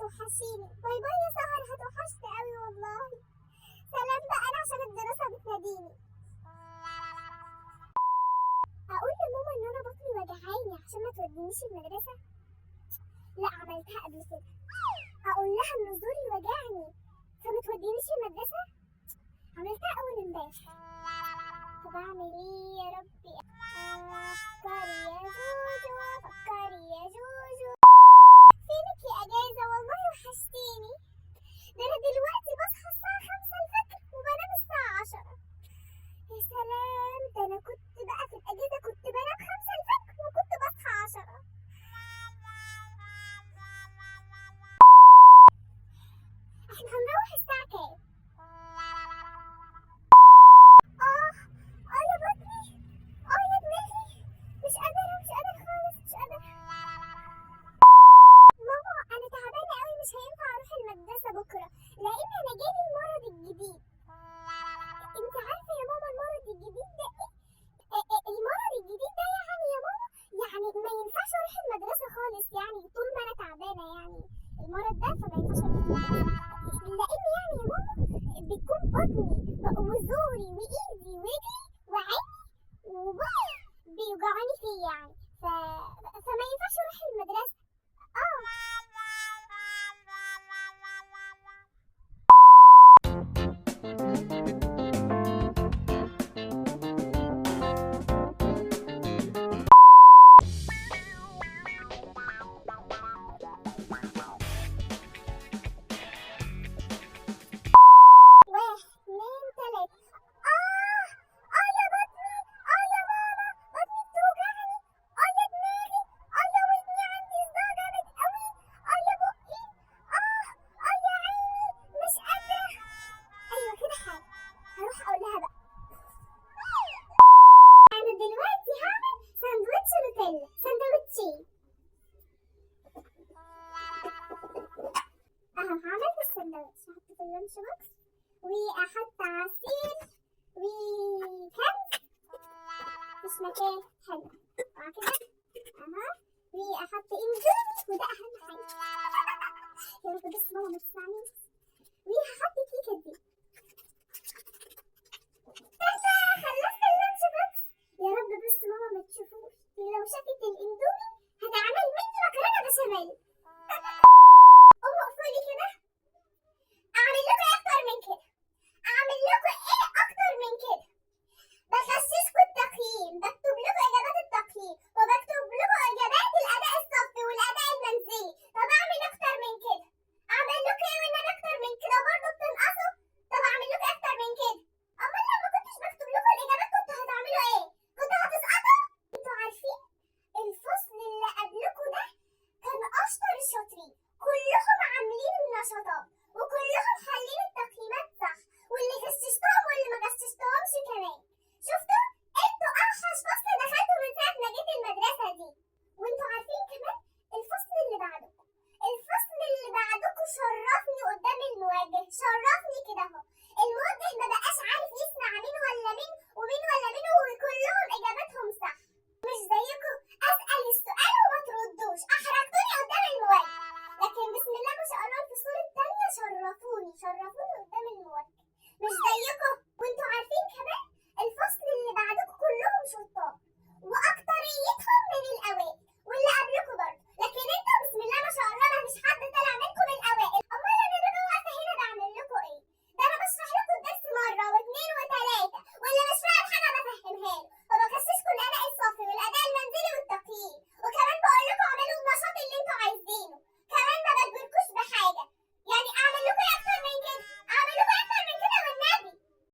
هتوحشيني. باي باي يا سهر، هتوحشني قوي والله. سلام بقى، انا عشان الدراسة بتناديني. اقول لماما ان انا بطني وجعاني عشان ما تودينيش المدرسة؟ لا، عملتها قبل كده. اقول لها ان زوري وجعني فما تودينيش المدرسة؟ عملتها اول امبارح. طب اعمل ايه يا ربي؟ فكري يا جوجو، فكري يا جوجو. فينك يا اجازة؟ والله وحشتيني. ده انا دلوقتي بصحى الساعة 5 الفجر وبنام الساعة 10. يا سلام، ده انا كنت بقى في الاجازة كنت بنام 5 الفجر وكنت بصحى 10. احنا هنروح الساعة كام؟ يا بطني، يا دماغي، مش قادرة خالص، مش قادرة. ماما انا تعبانة قوي، مش هينفع اروح المدرسة بكرة لان انا جالي المرض الجديد. انت عارفة يا ماما المرض الجديد ده ايه؟ المرض الجديد ده يعني يا ماما، يعني ما ينفعش اروح المدرسة خالص، يعني طول ما انا تعبانة يعني المرض ده، فما ينفعش اروح المدرسة لان يعني يا ماما بيكون بطني وزوري وايدي ورجلي وعيني وبقي بيوجعوني فيه يعني فما ينفعش اروح المدرسة. واحد اتنين تلاتة. يا بطني، يا ماما، بطني بتوجعني. يا دماغي، يا ودني، عندي صداع جامد قوي. يا بقي، يا عيني، مش قادرة. ايوه كده حاجة، هروح اقول لها بقى. انا دلوقتي هعمل ساندوتش نوتيلا، ساندوتشين. عملت الساندوتش، هحط في اللانش بوكس واحط عصير وكم مش مكان حلو كده واحط اندومي، وده اهم حاجه. يا رب بس ماما ما تسمعنيش. وهحط كيكه دي. خلصت اللانش بوكس. يا رب بس ماما ما تشوفوش، لو شافت الاندومي هتعمل مني مكرونه بشاميل. اقفلي كده. اعمل لكم ايه اكتر من كده؟ بغششكوا التقييم، بكتب لكم اجابات التقييم وبكتب لكم اجابات الاداء الصفي والاداء المنزلي. طب اعمل اكتر من كده؟ اعمل لكم ايه وان انا اكتر من كده برضه بتنقصوا؟ طب اعمل لكم اكتر من كده؟ امال لو ما كنتش بكتب لكم الاجابات كنتوا هتعملوا ايه؟ كنتوا هتسقطوا؟ انتوا عارفين الفصل اللي قبلكم ده كان اشطر الشاطرين، كلهم عاملين النشاطات وكلهم حالين التقييمات صح، واللي غششتهم واللي ما غششتهمش كمان. شفتوا؟ انتوا اوحش فصل دخلتوا من ساعة ما جيت المدرسة دي. وانتوا عارفين كمان الفصل اللي بعدكم شرفني قدام المواجه، شرفني كده اهو. الموجه ما بقاش عارف يسمع مين ولا مين ومين ولا مين، وكلهم اجاباتهم صح. مش زيكم اسأل السؤال وما تردوش، احرجتوني قدام المواجه. لكن بسم الله ما شاء الله الفصول التانية شرفوني قدام المواجه. مش زي